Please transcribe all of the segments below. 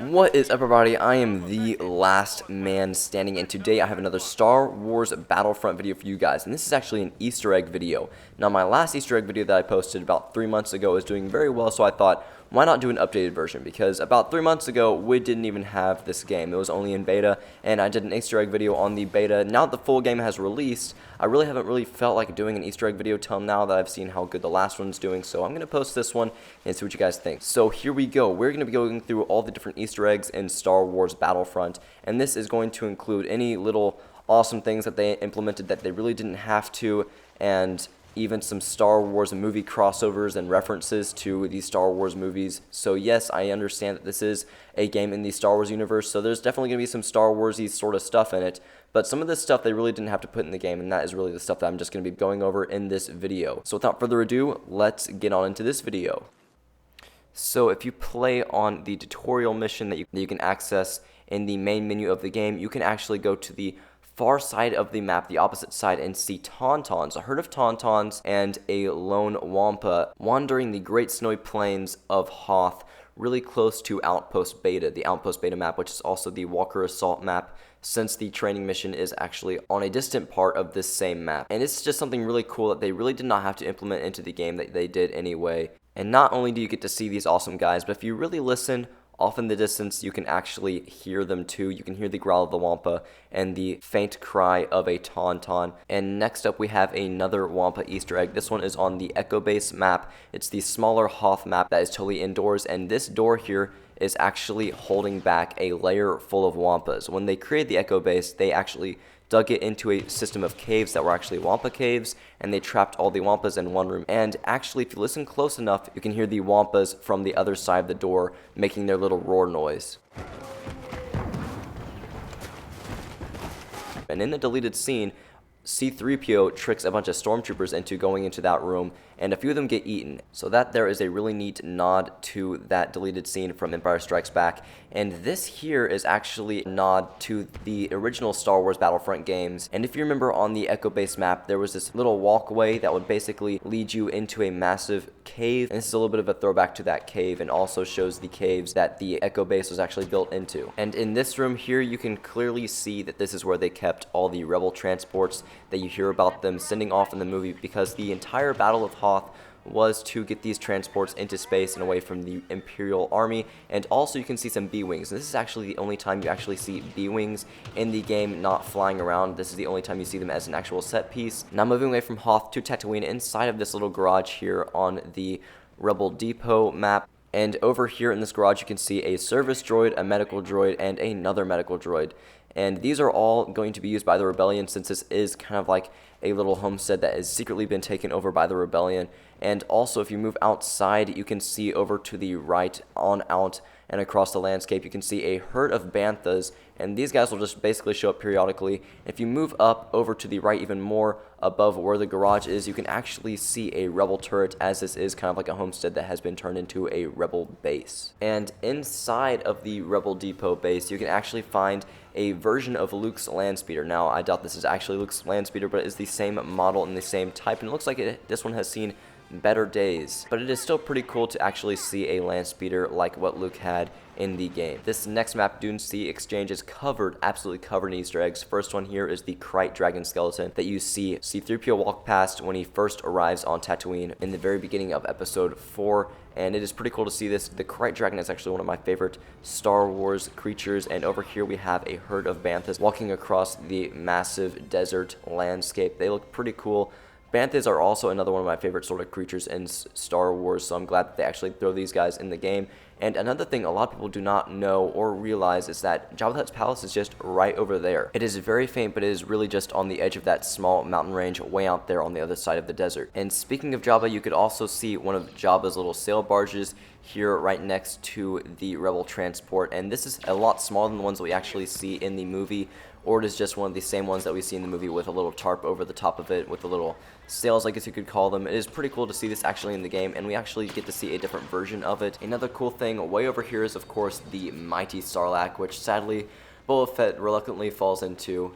What is up, everybody? I am the last man standing, and today I have another Star Wars Battlefront video for you guys, and this is actually an Easter egg video. Now, my last Easter egg video that I posted about 3 months ago is doing very well, so I thought, why not do an updated version? Because about 3 months ago, we didn't even have this game. It was only in beta, and I did an Easter egg video on the beta. Now that the full game has released, I really haven't felt like doing an Easter egg video till now that I've seen how good the last one's doing, so I'm going to post this one and see what you guys think. So here we go. We're going to be going through all the different Easter eggs in Star Wars Battlefront, and this is going to include any little awesome things that they implemented that they really didn't have to, and even some Star Wars movie crossovers and references to the Star Wars movies. So yes, I understand that this is a game in the Star Wars universe, so there's definitely going to be some Star Wars-y sort of stuff in it, but some of this stuff they really didn't have to put in the game, and that is really the stuff that I'm just going to be going over in this video. So without further ado, let's get on into this video. So if you play on the tutorial mission that you can access in the main menu of the game, you can actually go to the far side of the map, the opposite side, and see Tauntauns, a herd of Tauntauns and a lone Wampa wandering the great snowy plains of Hoth, really close to Outpost Beta, the Outpost Beta map, which is also the Walker Assault map, since the training mission is actually on a distant part of this same map. And it's just something really cool that they really did not have to implement into the game that they did anyway. And not only do you get to see these awesome guys, but if you really listen, off in the distance, you can actually hear them too. You can hear the growl of the Wampa and the faint cry of a Tauntaun. And next up, we have another Wampa Easter egg. This one is on the Echo Base map. It's the smaller Hoth map that is totally indoors, and this door here is actually holding back a layer full of Wampas. When they created the Echo Base, they actually dug it into a system of caves that were actually Wampa caves, and they trapped all the Wampas in one room. And actually, if you listen close enough, you can hear the Wampas from the other side of the door making their little roar noise. And in the deleted scene, C-3PO tricks a bunch of stormtroopers into going into that room, and a few of them get eaten. So that there is a really neat nod to that deleted scene from Empire Strikes Back. And this here is actually a nod to the original Star Wars Battlefront games. And if you remember on the Echo Base map, there was this little walkway that would basically lead you into a massive cave. And this is a little bit of a throwback to that cave, and also shows the caves that the Echo Base was actually built into. And in this room here, you can clearly see that this is where they kept all the rebel transports that you hear about them sending off in the movie, because the entire Battle of Hoth was to get these transports into space and away from the Imperial Army. And also you can see some B-Wings. This is actually the only time you actually see B-Wings in the game not flying around. This is the only time you see them as an actual set piece. Now moving away from Hoth to Tatooine, inside of this little garage here on the Rebel Depot map. And over here in this garage you can see a service droid, a medical droid, and another medical droid. And these are all going to be used by the Rebellion, since this is kind of like a little homestead that has secretly been taken over by the Rebellion. And also, if you move outside, you can see over to the right, on out, and across the landscape, you can see a herd of banthas, and these guys will just basically show up periodically. If you move up over to the right even more, above where the garage is, you can actually see a rebel turret, as this is kind of like a homestead that has been turned into a rebel base. And inside of the Rebel Depot base, you can actually find a version of Luke's Landspeeder. Now, I doubt this is actually Luke's Landspeeder, but it is the same model and the same type, and it looks like this one has seen better days. But it is still pretty cool to actually see a Landspeeder like what Luke had in the game. This next map, Dune Sea Exchange, is absolutely covered in Easter eggs. First one here is the Krayt Dragon skeleton that you see C-3PO walk past when he first arrives on Tatooine in the very beginning of episode 4. And it is pretty cool to see this. The Krayt Dragon is actually one of my favorite Star Wars creatures. And over here we have a herd of banthas walking across the massive desert landscape. They look pretty cool. Banthas are also another one of my favorite sort of creatures in Star Wars, so I'm glad that they actually throw these guys in the game. And another thing a lot of people do not know or realize is that Jabba the Hutt's palace is just right over there. It is very faint, but it is really just on the edge of that small mountain range way out there on the other side of the desert. And speaking of Jabba, you could also see one of Jabba's little sail barges here right next to the rebel transport, and this is a lot smaller than the ones that we actually see in the movie, or it is just one of the same ones that we see in the movie with a little tarp over the top of it with the little sails, I guess you could call them. It is pretty cool to see this actually in the game, and we actually get to see a different version of it. Another cool thing way over here is, of course, the mighty Sarlacc, which sadly Boba Fett reluctantly falls into.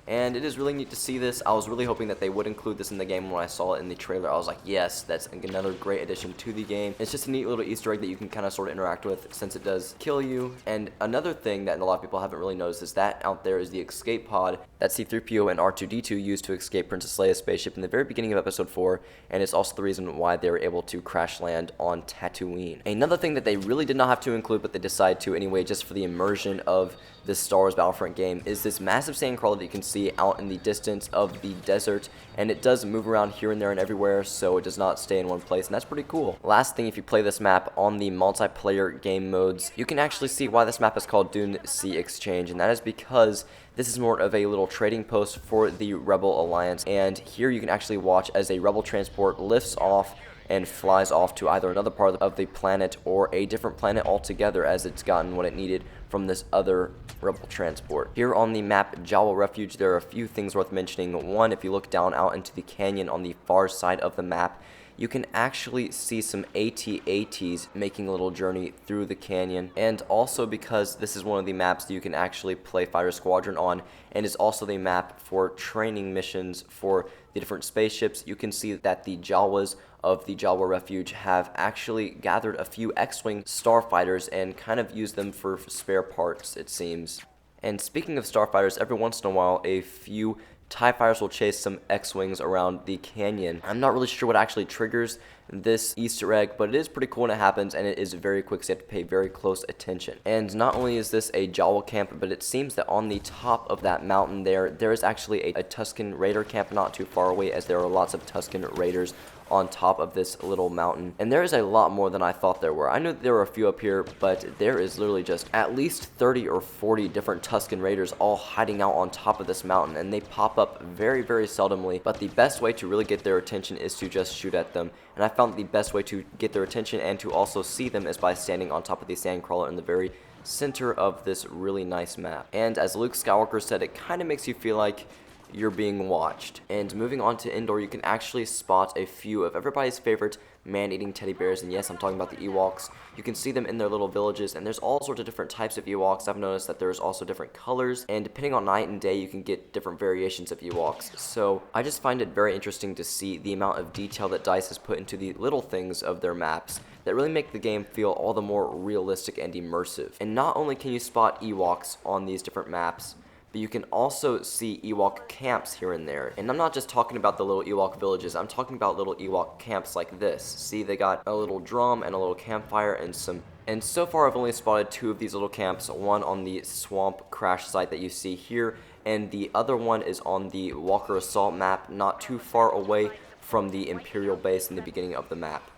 And it is really neat to see this. I was really hoping that they would include this in the game. When I saw it in the trailer, I was like, yes, that's another great addition to the game. It's just a neat little Easter egg that you can kind of sort of interact with, since it does kill you. And another thing that a lot of people haven't really noticed is that out there is the escape pod that C-3PO and R2-D2 used to escape Princess Leia's spaceship in the very beginning of episode 4, and it's also the reason why they were able to crash land on Tatooine. Another thing that they really did not have to include, but they decided to anyway, just for the immersion of this Star Wars Battlefront game, is this massive sandcrawler that you can see out in the distance of the desert, and it does move around here and there and everywhere, so it does not stay in one place, and that's pretty cool. Last thing, if you play this map on the multiplayer game modes, you can actually see why this map is called Dune Sea Exchange, and that is because this is more of a little trading post for the Rebel Alliance, and here you can actually watch as a Rebel transport lifts off and flies off to either another part of the planet or a different planet altogether, as it's gotten what it needed from this other Rebel transport. Here on the map Javal Refuge, there are a few things worth mentioning. One, if you look down out into the canyon on the far side of the map, you can actually see some AT-ATs making a little journey through the canyon. And also, because this is one of the maps that you can actually play Fighter Squadron on, and is also the map for training missions for the different spaceships, you can see that the Jawas of the Javal Refuge have actually gathered a few X-Wing starfighters and kind of used them for spare parts, it seems. And speaking of starfighters, every once in a while, a few TIE fighters will chase some X-Wings around the canyon. I'm not really sure what actually triggers this Easter egg, but it is pretty cool when it happens, and it is very quick, so you have to pay very close attention. And not only is this a Jawa camp, but it seems that on the top of that mountain there is actually a Tusken Raider camp not too far away, as there are lots of Tusken Raiders on top of this little mountain. And there is a lot more than I thought there were. I knew there were a few up here, but there is literally just at least 30 or 40 different Tusken Raiders all hiding out on top of this mountain, and they pop up very, very seldomly. But the best way to really get their attention is to just shoot at them. And I found the best way to get their attention and to also see them is by standing on top of the sandcrawler in the very center of this really nice map. And as Luke Skywalker said, it kind of makes you feel like you're being watched. And moving on to Endor, you can actually spot a few of everybody's favorite man-eating teddy bears, and yes, I'm talking about the Ewoks. You can see them in their little villages, and there's all sorts of different types of Ewoks. I've noticed that there's also different colors, and depending on night and day, you can get different variations of Ewoks. So I just find it very interesting to see the amount of detail that DICE has put into the little things of their maps that really make the game feel all the more realistic and immersive. And not only can you spot Ewoks on these different maps, but you can also see Ewok camps here and there. And I'm not just talking about the little Ewok villages, I'm talking about little Ewok camps like this. See, they got a little drum and a little campfire and some... And so far I've only spotted 2 of these little camps, one on the swamp crash site that you see here, and the other one is on the Walker Assault map, not too far away from the Imperial base in the beginning of the map.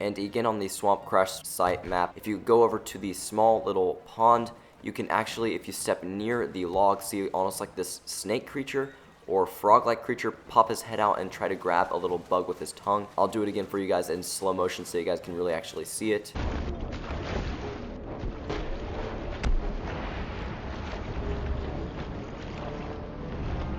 And again on the swamp crash site map, if you go over to the small little pond, you can actually, if you step near the log, see almost like this snake creature or frog-like creature pop his head out and try to grab a little bug with his tongue. I'll do it again for you guys in slow motion so you guys can really actually see it.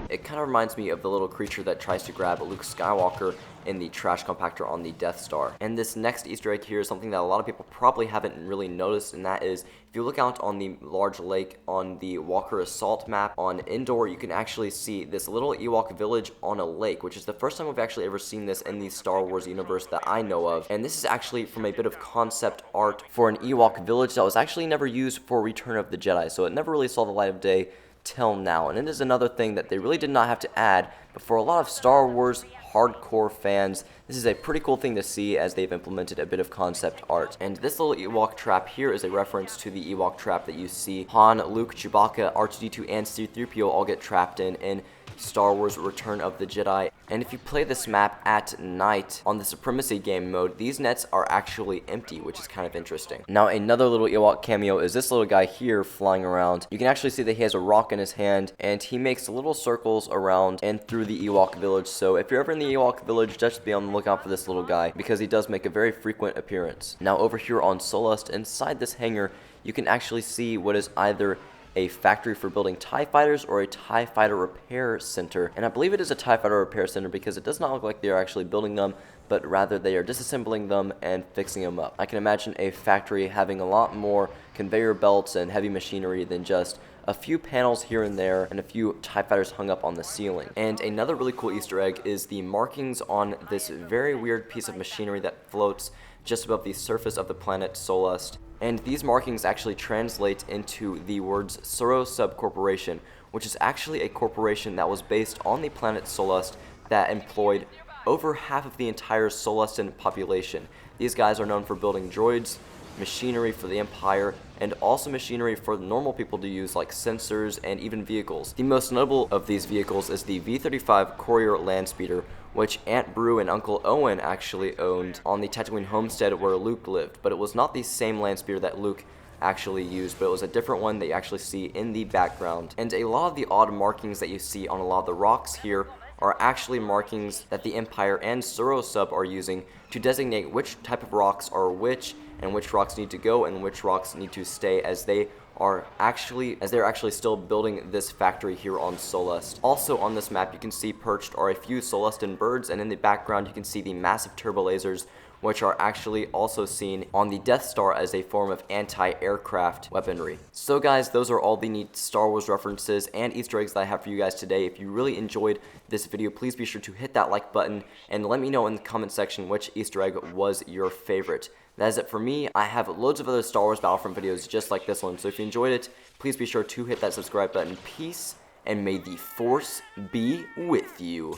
It kind of reminds me of the little creature that tries to grab Luke Skywalker in the trash compactor on the Death Star. And this next Easter egg here is something that a lot of people probably haven't really noticed, and that is, if you look out on the large lake on the Walker Assault map on Endor, you can actually see this little Ewok Village on a lake, which is the first time we've actually ever seen this in the Star Wars universe that I know of. And this is actually from a bit of concept art for an Ewok Village that was actually never used for Return of the Jedi, so it never really saw the light of day till now. And it is another thing that they really did not have to add, but for a lot of Star Wars hardcore fans, this is a pretty cool thing to see, as they've implemented a bit of concept art. And this little Ewok trap here is a reference to the Ewok trap that you see Han, Luke, Chewbacca, R2-D2, and C-3PO all get trapped in Star Wars Return of the Jedi. And if you play this map at night on the Supremacy game mode, these nets are actually empty, which is kind of interesting. Now, another little Ewok cameo is this little guy here flying around. You can actually see that he has a rock in his hand, and he makes little circles around and through the Ewok Village. So if you're ever in the Ewok Village, just be on the lookout for this little guy, because he does make a very frequent appearance. Now, over here on Solist, inside this hangar, you can actually see what is either a factory for building TIE fighters or a TIE fighter repair center. And I believe it is a TIE fighter repair center because it does not look like they are actually building them, but rather they are disassembling them and fixing them up. I can imagine a factory having a lot more conveyor belts and heavy machinery than just a few panels here and there, and a few TIE fighters hung up on the ceiling. And another really cool Easter egg is the markings on this very weird piece of machinery that floats just above the surface of the planet Solist. And these markings actually translate into the words Suro Sub Corporation, which is actually a corporation that was based on the planet Solist that employed over half of the entire Solistan population. These guys are known for building droids, machinery for the Empire, and also machinery for normal people to use like sensors and even vehicles. The most notable of these vehicles is the V-35 Courier Landspeeder, which Aunt Beru and Uncle Owen actually owned on the Tatooine homestead where Luke lived, but it was not the same Landspeeder that Luke actually used, but it was a different one that you actually see in the background. And a lot of the odd markings that you see on a lot of the rocks here are actually markings that the Empire and Suro Sub are using to designate which type of rocks are which, and which rocks need to go and which rocks need to stay, as they're actually still building this factory here on Solist. Also on this map you can see perched are a few Solistan birds, and in the background you can see the massive turbo lasers, which are actually also seen on the Death Star as a form of anti-aircraft weaponry. So guys, those are all the neat Star Wars references and Easter eggs that I have for you guys today. If you really enjoyed this video, please be sure to hit that like button and let me know in the comment section which Easter egg was your favorite. That is it for me. I have loads of other Star Wars Battlefront videos just like this one, so if you enjoyed it, please be sure to hit that subscribe button. Peace, and may the Force be with you.